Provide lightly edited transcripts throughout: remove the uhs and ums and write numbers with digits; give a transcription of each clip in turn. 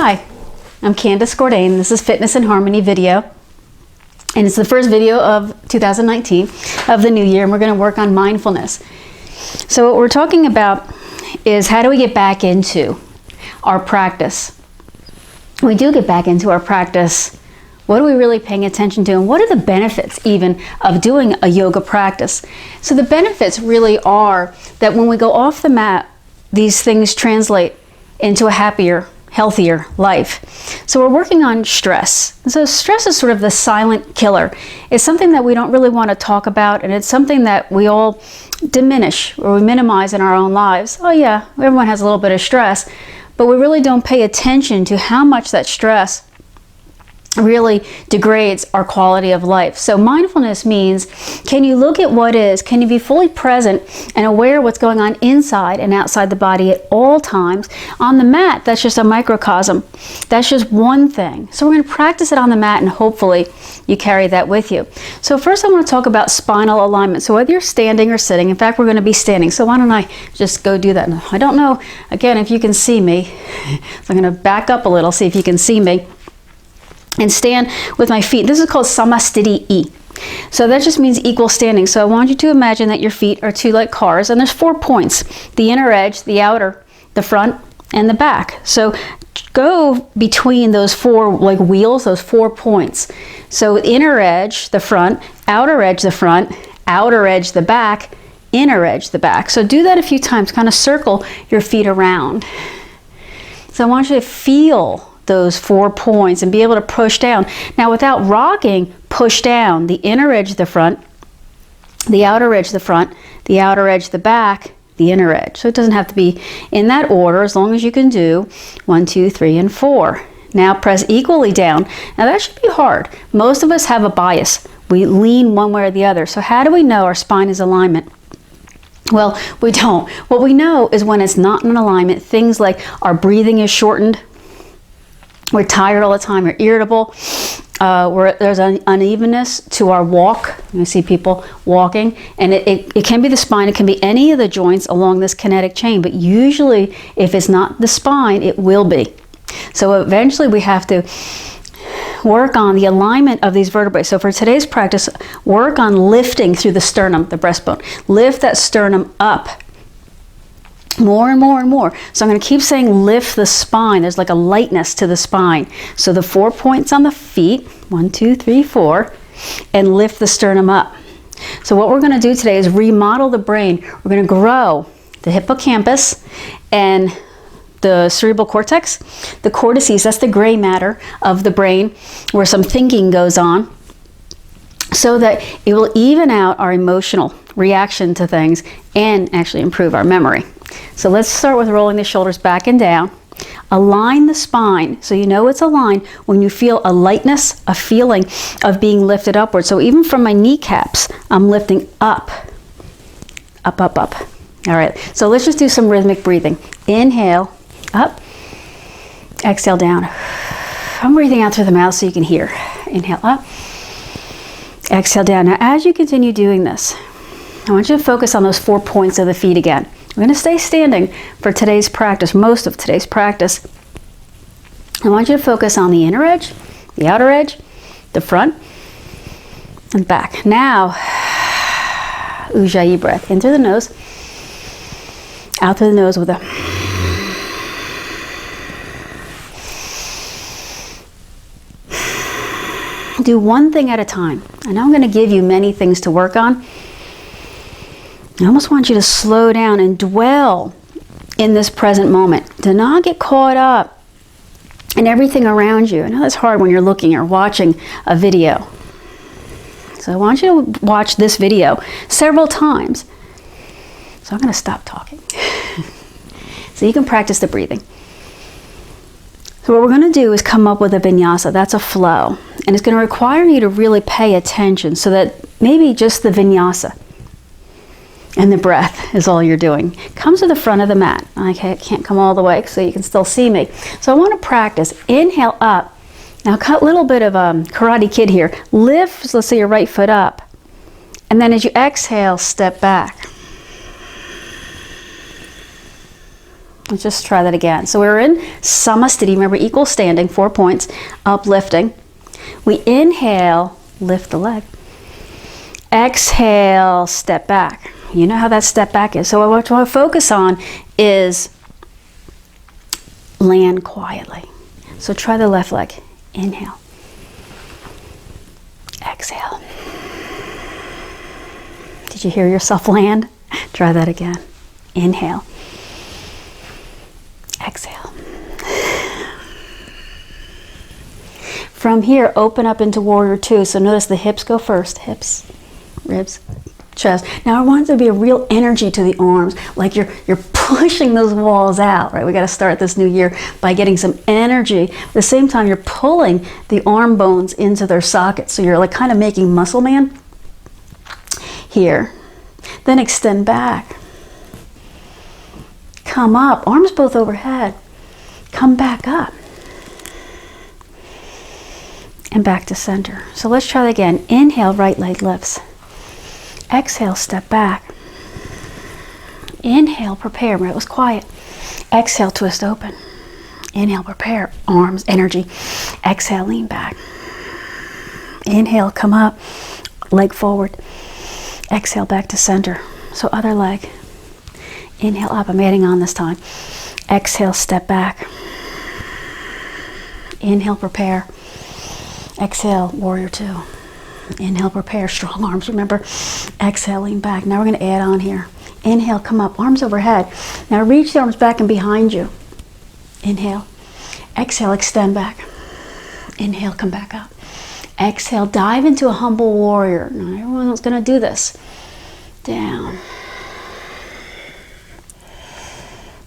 Hi, I'm Candace Gourdain. This is Fitness and Harmony video. And it's the first video of 2019 of the new year, and we're going to work on mindfulness. So what we're talking about is how do we get back into our practice? We do get back into our practice. What are we really paying attention to? And what are the benefits even of doing a yoga practice? So the benefits really are that when we go off the mat, these things translate into a happier, healthier life. So we're working on stress. And so stress is sort of the silent killer. It's something that we don't really want to talk about, and it's something that we all diminish or we minimize in our own lives. Oh yeah, everyone has a little bit of stress, but we really don't pay attention to how much that stress really degrades our quality of life. So mindfulness means, can you look at what is, can you be fully present and aware of what's going on inside and outside the body at all times? On the mat, that's just a microcosm. That's just one thing. So we're going to practice it on the mat, and hopefully you carry that with you. So first I want to talk about spinal alignment. So whether you're standing or sitting, in fact, we're going to be standing. So why don't I just go do that? I don't know, again, if you can see me. So I'm going to back up a little, see if you can see me. And stand with my feet. This is called Samastiti. So that just means equal standing. So I want you to imagine that your feet are two like cars, and there's 4 points: the inner edge, the outer, the front, and the back. So go between those 4 like wheels, those 4 points. So inner edge, the front, outer edge, the front, outer edge, the back, inner edge, the back. So do that a few times, kind of circle your feet around. So I want you to feel those 4 points and be able to push down. Now without rocking, push down the inner edge, the front, the outer edge, the front, the outer edge, the back, the inner edge. So it doesn't have to be in that order, as long as you can do 1, 2, 3, and 4. Now press equally down. Now that should be hard. Most of us have a bias. We lean one way or the other. So how do we know our spine is alignment? Well, we don't. What we know is when it's not in alignment, things like our breathing is shortened, we're tired all the time, we're irritable, there's an unevenness to our walk. You see people walking, and it can be the spine, it can be any of the joints along this kinetic chain, but usually if it's not the spine, it will be. So eventually we have to work on the alignment of these vertebrae. So for today's practice, work on lifting through the sternum, the breastbone. Lift that sternum up. More and more and more. So I'm going to keep saying lift the spine. There's like a lightness to the spine. So the 4 points on the feet, 1, 2, 3, 4, and lift the sternum up. So what we're going to do today is remodel the brain. We're going to grow the hippocampus and the cerebral cortex, the cortices, that's the gray matter of the brain where some thinking goes on, so that it will even out our emotional reaction to things and actually improve our memory. So let's start with rolling the shoulders back and down. Align the spine so you know it's aligned when you feel a lightness, a feeling of being lifted upward. So even from my kneecaps, I'm lifting up, up, up, up. All right, so let's just do some rhythmic breathing. Inhale, up, exhale down. I'm breathing out through the mouth so you can hear. Inhale up, exhale down. Now as you continue doing this, I want you to focus on those 4 points of the feet again. I'm going to stay standing for today's practice, most of today's practice. I want you to focus on the inner edge, the outer edge, the front, and back. Now, Ujjayi breath. In through the nose, out through the nose with a... Do one thing at a time. I know I'm going to give you many things to work on. I almost want you to slow down and dwell in this present moment. Do not get caught up in everything around you. I know that's hard when you're looking or watching a video. So I want you to watch this video several times. So I'm going to stop talking so you can practice the breathing. So what we're going to do is come up with a vinyasa. That's a flow. And it's going to require you to really pay attention, so that maybe just the vinyasa and the breath is all you're doing. Come to the front of the mat. I can't come all the way so you can still see me. So I want to practice. Inhale up. Now cut a little bit of Karate Kid here. Lift, let's say your right foot up. And then as you exhale, step back. Let's just try that again. So we're in Samasthiti, remember equal standing, 4 points, uplifting. We inhale, lift the leg. Exhale, step back. You know how that step back is. So what I want to focus on is land quietly. So try the left leg. Inhale. Exhale. Did you hear yourself land? Try that again. Inhale. Exhale. From here, open up into warrior two. So notice the hips go first. Hips, ribs, chest. Now I want there to be a real energy to the arms, like you're pushing those walls out, right? We got to start this new year by getting some energy. At the same time, you're pulling the arm bones into their sockets. So you're like kind of making muscle man here. Then extend back. Come up, arms both overhead. Come back up. And back to center. So let's try that again. Inhale, right leg lifts. Exhale, step back. Inhale, prepare. Remember, it was quiet. Exhale, twist open. Inhale, prepare. Arms, energy. Exhale, lean back. Inhale, come up. Leg forward. Exhale, back to center. So other leg. Inhale up. I'm adding on this time. Exhale, step back. Inhale, prepare. Exhale, warrior two. Inhale, prepare. Strong arms, remember. Exhale, lean back. Now we're going to add on here. Inhale, come up. Arms overhead. Now reach the arms back and behind you. Inhale. Exhale, extend back. Inhale, come back up. Exhale, dive into a humble warrior. Now everyone's going to do this. Down.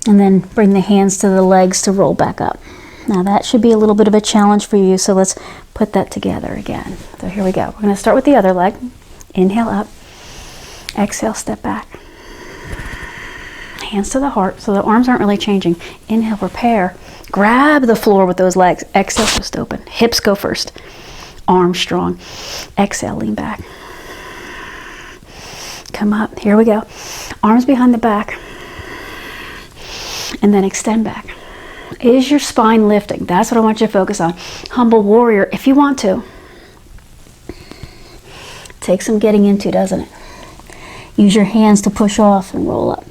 And then bring the hands to the legs to roll back up. Now that should be a little bit of a challenge for you, so let's put that together again. So here we go. We're going to start with the other leg. Inhale up. Exhale, step back. Hands to the heart, so the arms aren't really changing. Inhale, prepare. Grab the floor with those legs. Exhale, twist open. Hips go first. Arms strong. Exhale, lean back. Come up. Here we go. Arms behind the back. And then extend back. Is your spine lifting? That's what I want you to focus on. Humble warrior, if you want to. Takes some getting into, doesn't it? Use your hands to push off and roll up.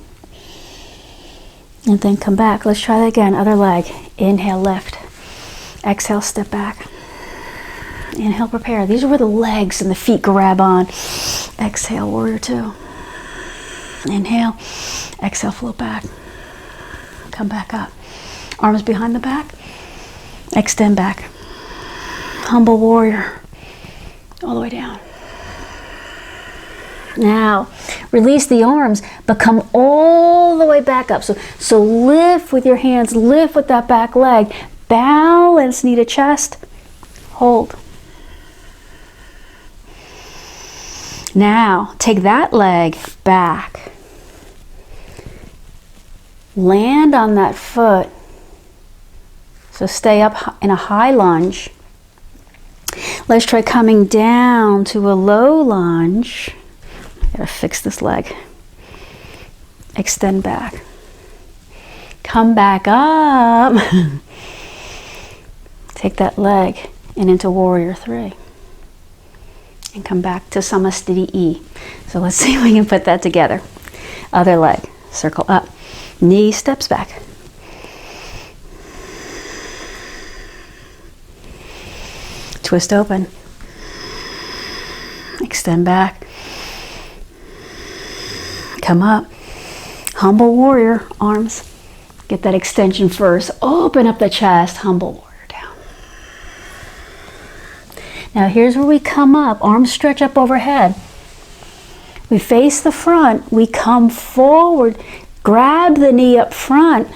And then come back. Let's try that again. Other leg. Inhale, lift. Exhale, step back. Inhale, prepare. These are where the legs and the feet grab on. Exhale, warrior two. Inhale. Exhale, float back. Come back up. Arms behind the back. Extend back. Humble warrior. All the way down. Now, release the arms, but come all the way back up. So lift with your hands, lift with that back leg. Balance, knee to chest. Hold. Now, take that leg back. Land on that foot. So stay up in a high lunge. Let's try coming down to a low lunge. I gotta fix this leg. Extend back. Come back up. Take that leg and into warrior three. And come back to Samasthiti E. So let's see if we can put that together. Other leg. Circle up. Knee steps back. Twist open. Extend back. Come up. Humble warrior. Arms. Get that extension first. Open up the chest. Humble warrior down. Now here's where we come up. Arms stretch up overhead. We face the front. We come forward. Grab the knee up front.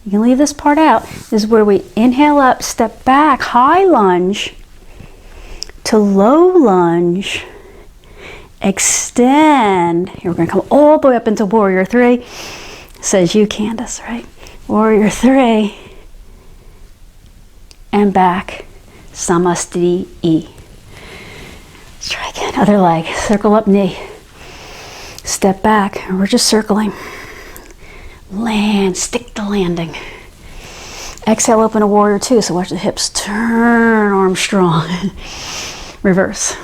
You can leave this part out. This is where we inhale up, step back, high lunge to low lunge. Extend. Here we're going to come all the way up into warrior three. Says you, Candace, right? Warrior three. And back. Samasthiti E. Let's try again. Other leg. Circle up knee. Step back. We're just circling. Land, stick the landing. Exhale, open a warrior two. So watch the hips turn, arms strong. Reverse.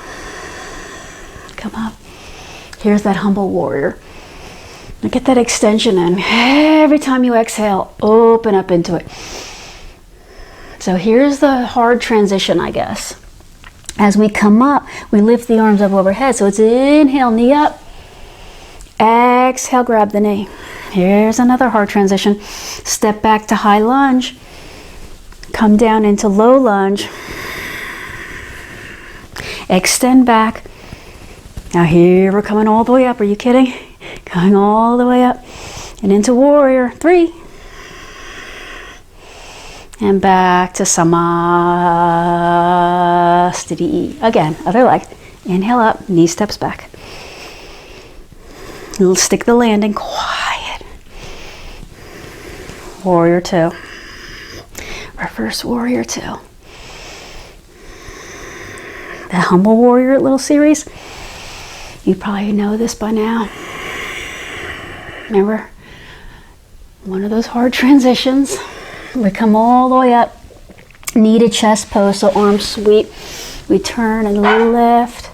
Come up. Here's that humble warrior. Now get that extension in. Every time you exhale, open up into it. So here's the hard transition, I guess. As we come up, we lift the arms up overhead. So it's inhale, knee up. Exhale, grab the knee. Here's another hard transition. Step back to high lunge. Come down into low lunge. Extend back. Now here we're coming all the way up. Are you kidding? Going all the way up. And into warrior three. And back to Samasthiti. Again, other leg. Inhale up, knee steps back. Stick the landing, quiet. Warrior two. Reverse warrior two. The humble warrior little series. You probably know this by now. Remember, one of those hard transitions. We come all the way up, knee to chest pose, so arms sweep. We turn and lift.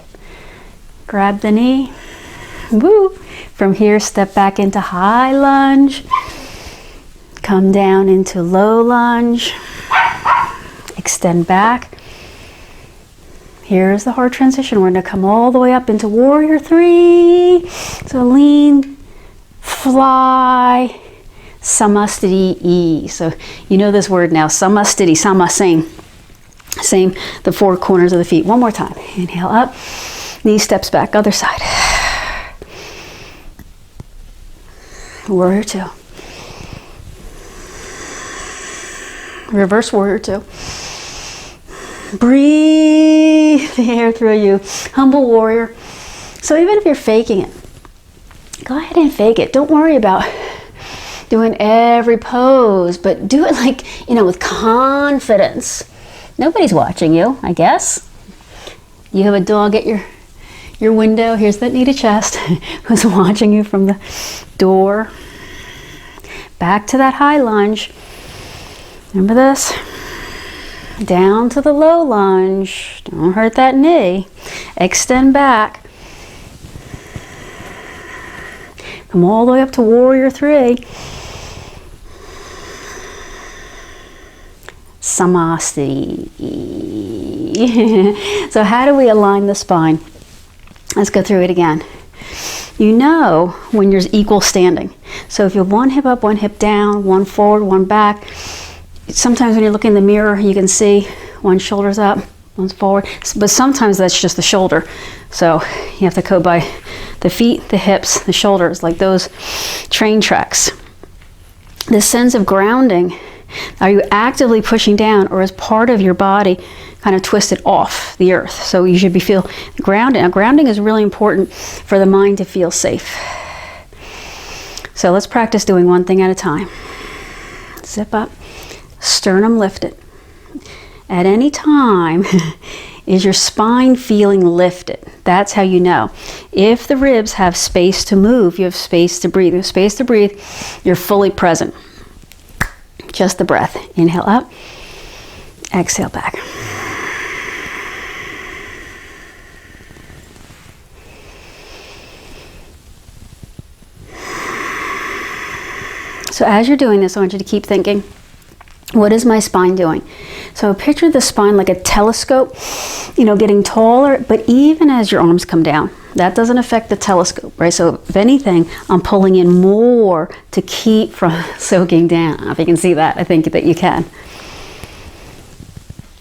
Grab the knee. Woo! From here, step back into high lunge. Come down into low lunge. Extend back. Here's the hard transition. We're going to come all the way up into warrior three. So lean, fly, Samasthiti. So you know this word now, Samasthiti, sama, same, the four corners of the feet. One more time. Inhale up, knee steps back, other side. Warrior two. Reverse warrior two. Breathe the air through you. Humble warrior. So even if you're faking it, go ahead and fake it. Don't worry about doing every pose, but do it like, with confidence. Nobody's watching you, I guess. You have a dog at your window. Here's that knee to chest who's watching you from the door. Back to that high lunge. Remember this? Down to the low lunge. Don't hurt that knee. Extend back. Come all the way up to warrior three. Samasthiti. So how do we align the spine? Let's go through it again. You know when there's equal standing. So if you have one hip up, one hip down, one forward, one back. Sometimes when you look in the mirror, you can see one shoulder's up, one's forward. But sometimes that's just the shoulder. So you have to go by the feet, the hips, the shoulders, like those train tracks. This sense of grounding, are you actively pushing down, or is part of your body kind of twisted off the earth? So you should be feel grounded. Now grounding is really important for the mind to feel safe. So let's practice doing one thing at a time. Zip up, sternum lifted. At any time, is your spine feeling lifted? That's how you know. If the ribs have space to move, you have space to breathe. You have space to breathe, you're fully present. Just the breath. Inhale up, exhale back. So as you're doing this, I want you to keep thinking, what is my spine doing? So picture the spine like a telescope, getting taller, but even as your arms come down, that doesn't affect the telescope, right? So if anything, I'm pulling in more to keep from soaking down. If you can see that, I think that you can.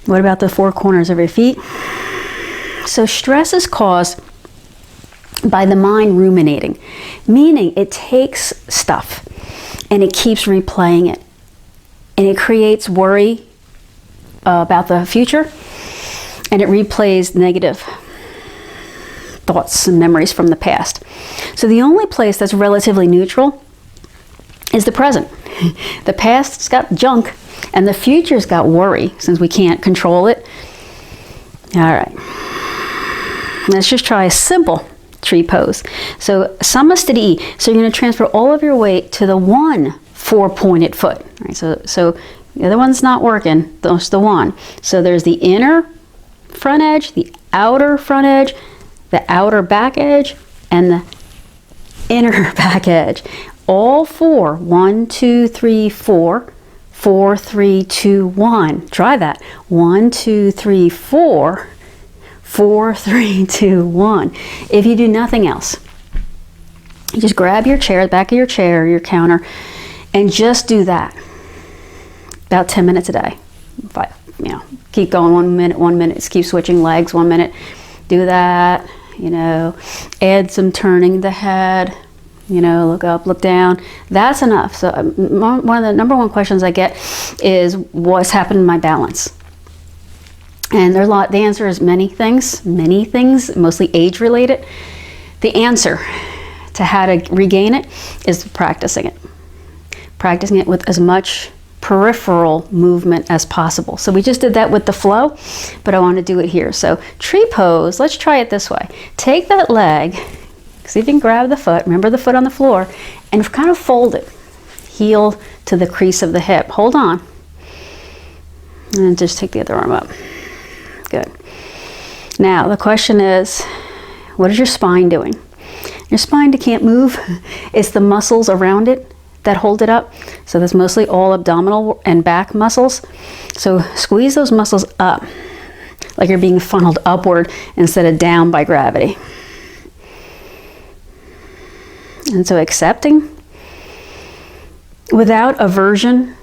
What about the four corners of your feet? So stress is caused by the mind ruminating, meaning it takes stuff and it keeps replaying it. And it creates worry about the future, and it replays negative thoughts and memories from the past. So the only place that's relatively neutral is the present. The past's got junk, and the future's got worry, since we can't control it. All right. Let's just try a simple tree pose. So Samasthiti. So you're going to transfer all of your weight to the one 4-pointed foot. Right? So the other one's not working, that's the one. So there's the inner front edge, the outer front edge, the outer back edge, and the inner back edge. All 4. 1, 2, 3, 4. 4, 3, 2, 1. Try that. 1, 2, 3, 4. 4, 3, 2, 1. If you do nothing else, you just grab your chair, the back of your chair, your counter, and just do that. About 10 minutes a day. Keep going 1 minute, 1 minute. Just keep switching legs 1 minute. Do that. Add some turning the head. Look up, look down. That's enough. So one of the number one questions I get is, what's happened to my balance? And there's the answer is many things, mostly age related. The answer to how to regain it is practicing it with as much peripheral movement as possible. So we just did that with the flow, but I want to do it here. So tree pose, let's try it this way. Take that leg, see if you can grab the foot, remember the foot on the floor, and kind of fold it. Heel to the crease of the hip. Hold on. And just take the other arm up. Good. Now the question is, what is your spine doing? Your spine can't move. It's the muscles around it that hold it up. So that's mostly all abdominal and back muscles. So squeeze those muscles up, like you're being funneled upward instead of down by gravity. And so accepting, without aversion,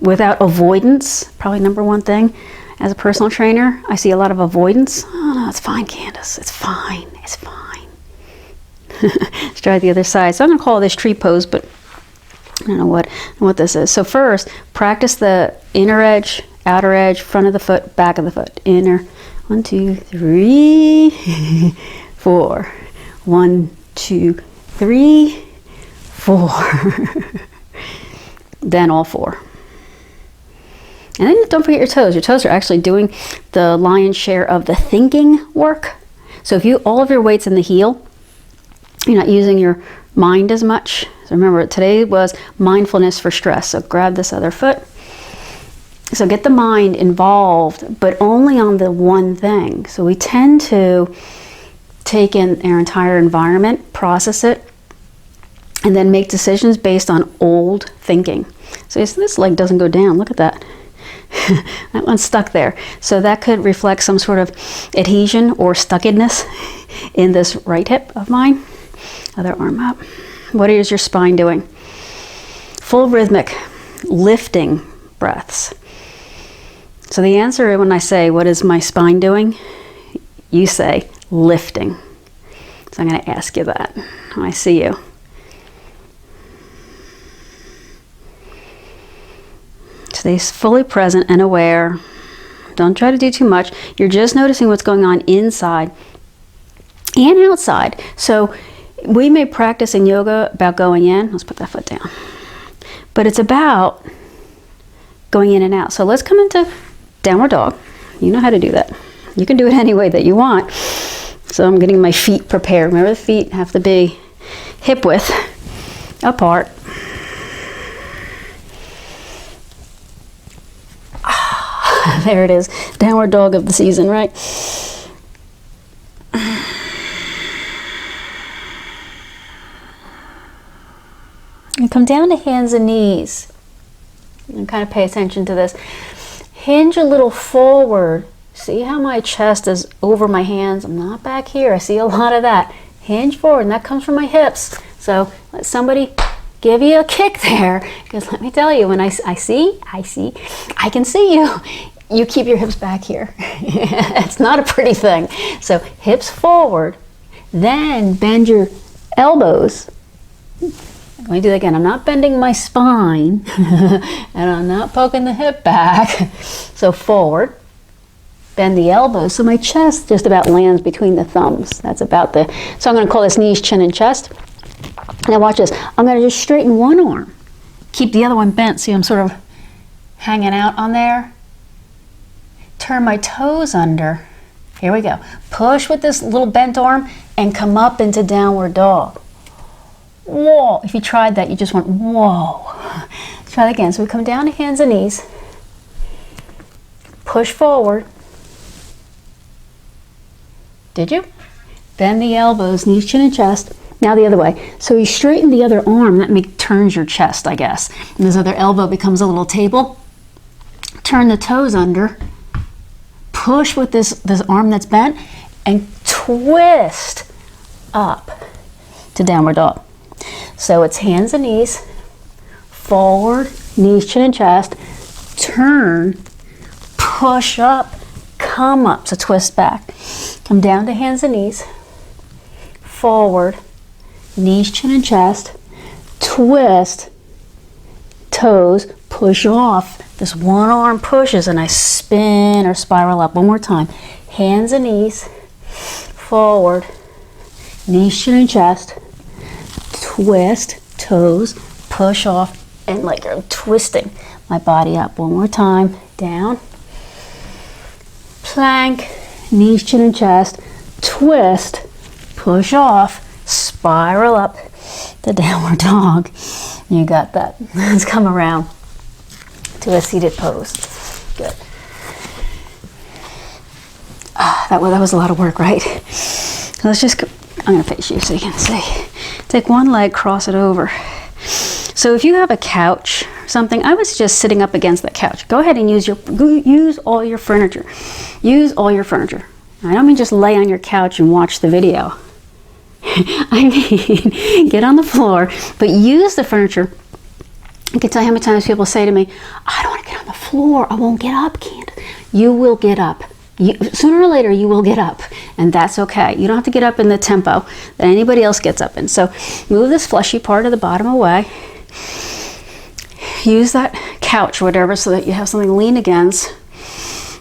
without avoidance, probably number one thing. As a personal trainer, I see a lot of avoidance. Oh no, it's fine, Candace. It's fine. It's fine. Let's try the other side. So I'm going to call this tree pose, but I don't know what this is. So first, practice the inner edge, outer edge, front of the foot, back of the foot. Inner. 1, 2, 3, 4. 1, 2, 3, 4. Then all 4. And then don't forget your toes. Your toes are actually doing the lion's share of the thinking work. So if all of your weight's in the heel, you're not using your mind as much. So remember, today was mindfulness for stress. So grab this other foot. So get the mind involved, but only on the one thing. So we tend to take in our entire environment, process it, and then make decisions based on old thinking. So this leg doesn't go down. Look at that. That one's stuck there. So that could reflect some sort of adhesion or stuckedness in this right hip of mine. Other arm up. What is your spine doing? Full rhythmic lifting breaths. So the answer when I say, what is my spine doing? You say, lifting. So I'm going to ask you that when I see you. Stay fully present and aware. Don't try to do too much. You're just noticing what's going on inside and outside. So we may practice in yoga about going in. Let's put that foot down. But it's about going in and out. So let's come into downward dog. You know how to do that. You can do it any way that you want. So I'm getting my feet prepared. Remember, the feet have to be hip width apart. There it is. Downward dog of the season, right? And come down to hands and knees. And kind of pay attention to this. Hinge a little forward. See how my chest is over my hands? I'm not back here. I see a lot of that. Hinge forward, and that comes from my hips. So let somebody give you a kick there. Because let me tell you, when I can see you. You keep your hips back here. It's not a pretty thing. So hips forward, then bend your elbows. Let me do that again. I'm not bending my spine and I'm not poking the hip back. So forward, bend the elbows. So my chest just about lands between the thumbs. That's about so I'm going to call this knees, chin, and chest. Now watch this. I'm going to just straighten one arm. Keep the other one bent. See, I'm sort of hanging out on there. Turn my toes under. Here we go. Push with this little bent arm and come up into downward dog. Whoa. If you tried that, you just went, whoa. Try it again. So we come down to hands and knees. Push forward. Did you? Bend the elbows, knees, chin, and chest. Now the other way. So you straighten the other arm. That turns your chest, I guess. And this other elbow becomes a little table. Turn the toes under. Push with this arm that's bent and twist up to downward dog. So it's hands and knees, forward, knees, chin, and chest, turn, push up, come up, so twist back. Come down to hands and knees, forward, knees, chin, and chest, twist, toes, push off. This one arm pushes and I spin or spiral up. One more time. Hands and knees, forward, knees, chin, and chest, twist, toes, push off, and like I'm twisting my body up. One more time. Down, plank, knees, chin, and chest, twist, push off, spiral up to downward dog. You got that. Let's come around to a seated pose. Good. That was a lot of work, right? Let's just, I'm going to face you so you can see. Take one leg, cross it over. So if you have a couch or something, I was just sitting up against that couch. Go ahead and use all your furniture. Use all your furniture. I don't mean just lay on your couch and watch the video. I mean, get on the floor, but use the furniture. I can tell you how many times people say to me, I don't want to get on the floor. I won't get up, Candace. You will get up. Sooner or later, you will get up, and that's okay. You don't have to get up in the tempo that anybody else gets up in. So move this fleshy part of the bottom away. Use that couch or whatever so that you have something to lean against.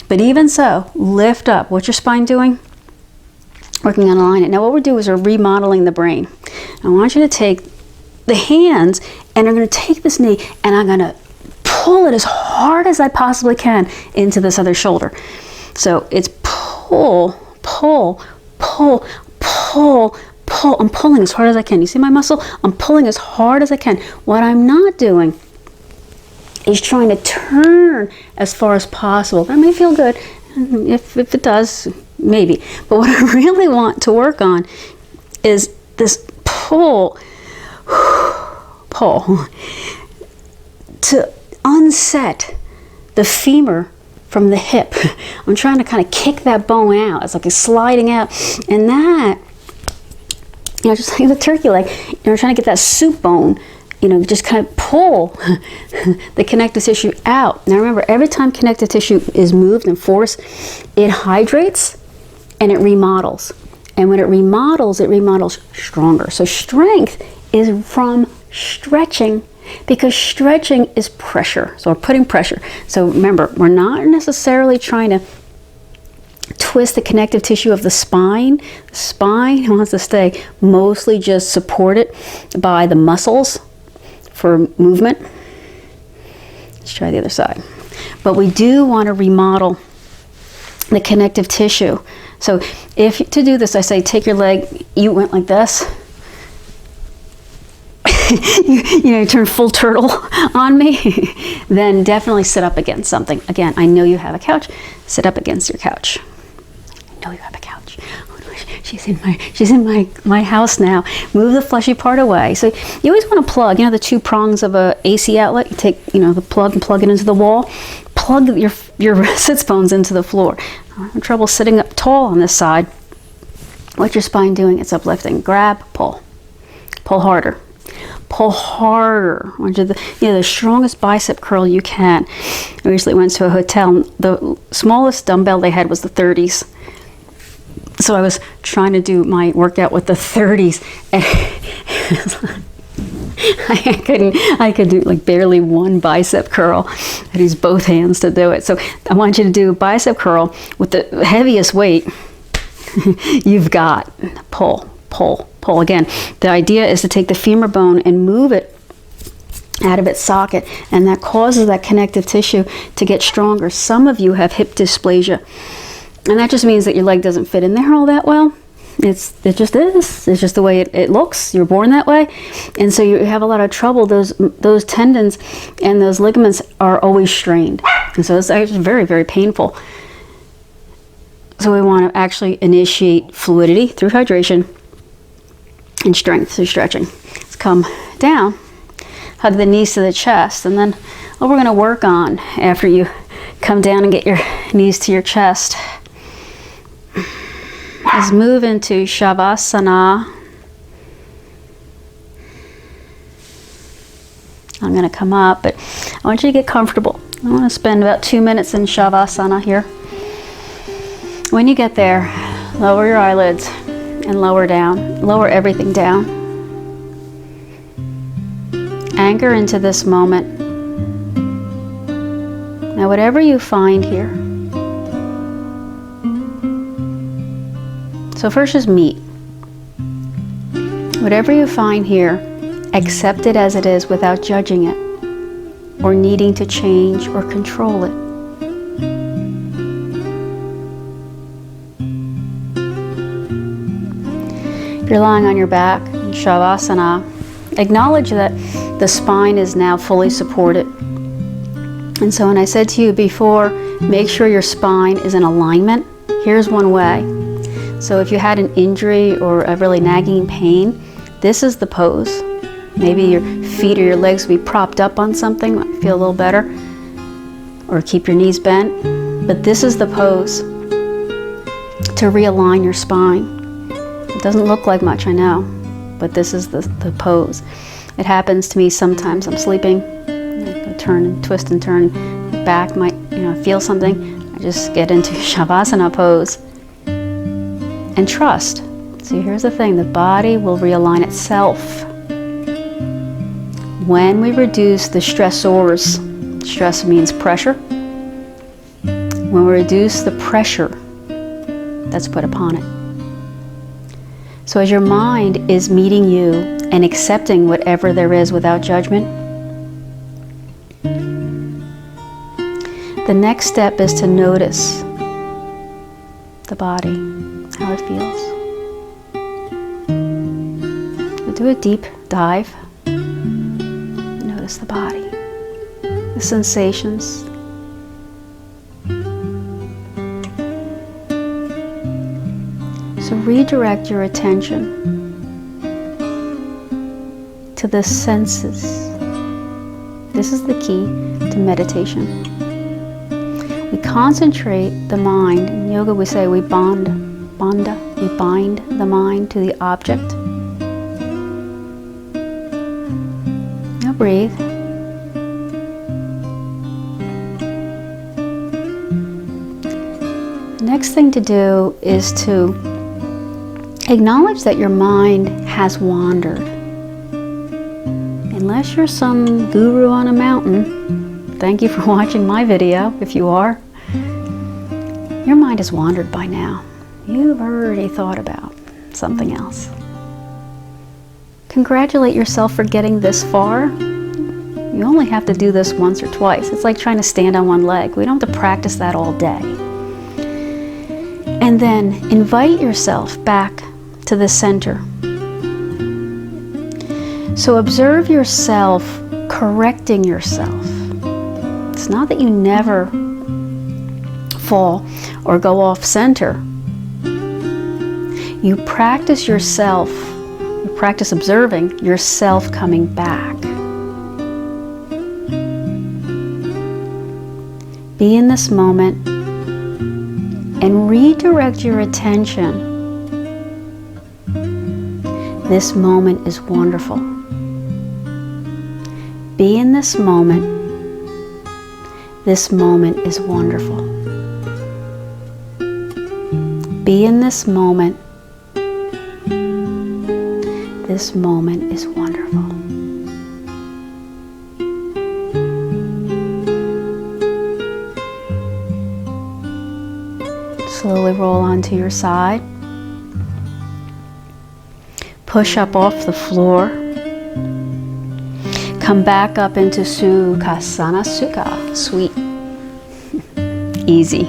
But even so, lift up. What's your spine doing? Working on alignment. Now what we'll do is we're remodeling the brain. I want you to take the hands and I'm going to take this knee and I'm going to pull it as hard as I possibly can into this other shoulder. So it's pull, pull, pull, pull, pull. I'm pulling as hard as I can. You see my muscle? I'm pulling as hard as I can. What I'm not doing is trying to turn as far as possible. That may feel good. If it does, maybe. But what I really want to work on is this pull, pull, to unset the femur from the hip. I'm trying to kind of kick that bone out. It's like it's sliding out. And that, just like the turkey leg, trying to get that soup bone, just kind of pull the connective tissue out. Now remember, every time connective tissue is moved and forced, it hydrates and it remodels. And when it remodels stronger. So strength is from stretching, because stretching is pressure. So we're putting pressure. So remember, we're not necessarily trying to twist the connective tissue of the spine. The spine wants to stay mostly just supported by the muscles for movement. Let's try the other side. But we do want to remodel the connective tissue. So to do this, I say take your leg, you went like this. you turn full turtle on me, then definitely sit up against something. Again, I know you have a couch. Sit up against your couch. I know you have a couch. She's in my house now. Move the fleshy part away. So you always want to plug, the two prongs of a AC outlet. You take, the plug and plug it into the wall. Plug your sits bones into the floor. I'm having trouble sitting up tall on this side. What's your spine doing? It's uplifting. Grab, pull. Pull harder. Pull harder. I want you the strongest bicep curl you can. I recently went to a hotel. The smallest dumbbell they had was the 30s. So I was trying to do my workout with the 30s, and I could do like barely one bicep curl. I use both hands to do it. So I want you to do a bicep curl with the heaviest weight you've got. Pull, pull, pull. Again, the idea is to take the femur bone and move it out of its socket, and that causes that connective tissue to get stronger. Some of you have hip dysplasia, and that just means that your leg doesn't fit in there all that well. It just is. It's just the way it looks. You're born that way. And so you have a lot of trouble. Those tendons and those ligaments are always strained. And so it's actually very, very painful. So we want to actually initiate fluidity through hydration and strength through stretching. Let's come down, hug the knees to the chest, and then what we're going to work on after you come down and get your knees to your chest is move into Shavasana. I'm going to come up, but I want you to get comfortable. I want to spend about 2 minutes in Shavasana here. When you get there, lower your eyelids and lower down. Lower everything down. Anchor into this moment. Now, whatever you find here. So first just meet. Whatever you find here, accept it as it is without judging it or needing to change or control it. If you're lying on your back in Shavasana, acknowledge that the spine is now fully supported. And so when I said to you before, make sure your spine is in alignment, here's one way. So if you had an injury or a really nagging pain, this is the pose. Maybe your feet or your legs will be propped up on something, might feel a little better, or keep your knees bent. But this is the pose to realign your spine. It doesn't look like much, I know, but this is the pose. It happens to me sometimes. I'm sleeping, I turn and twist and turn, back might feel something. I just get into Shavasana pose and trust. See, here's the thing, the body will realign itself. When we reduce the stressors, stress means pressure. When we reduce the pressure that's put upon it. So as your mind is meeting you and accepting whatever there is without judgment, the next step is to notice the body, how it feels. We'll do a deep dive. Notice the body, the sensations. So redirect your attention to the senses. This is the key to meditation. We concentrate the mind. In yoga we say we bind the mind to the object. Now breathe. The next thing to do is to acknowledge that your mind has wandered. Unless you're some guru on a mountain, thank you for watching my video, if you are. Your mind has wandered by now. You've already thought about something else. Congratulate yourself for getting this far. You only have to do this once or twice. It's like trying to stand on one leg. We don't have to practice that all day. And then invite yourself back to the center. So observe yourself correcting yourself. It's not that you never fall or go off center. You practice yourself, you practice observing yourself coming back. Be in this moment and redirect your attention. This moment is wonderful. Be in this moment. This moment is wonderful. Be in this moment. This moment is wonderful. Slowly roll onto your side. Push up off the floor. Come back up into Sukhasana Sukha. Sweet. Easy.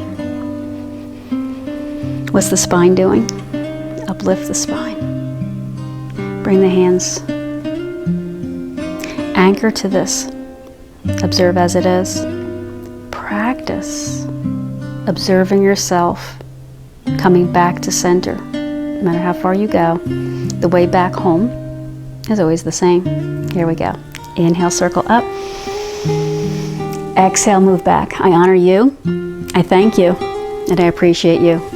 What's the spine doing? Up uplift the spine. Bring the hands. Anchor to this. Observe as it is. Practice observing yourself, coming back to center. No matter how far you go, the way back home is always the same. Here we go. Inhale, circle up. Exhale, move back. I honor you. I thank you. And I appreciate you.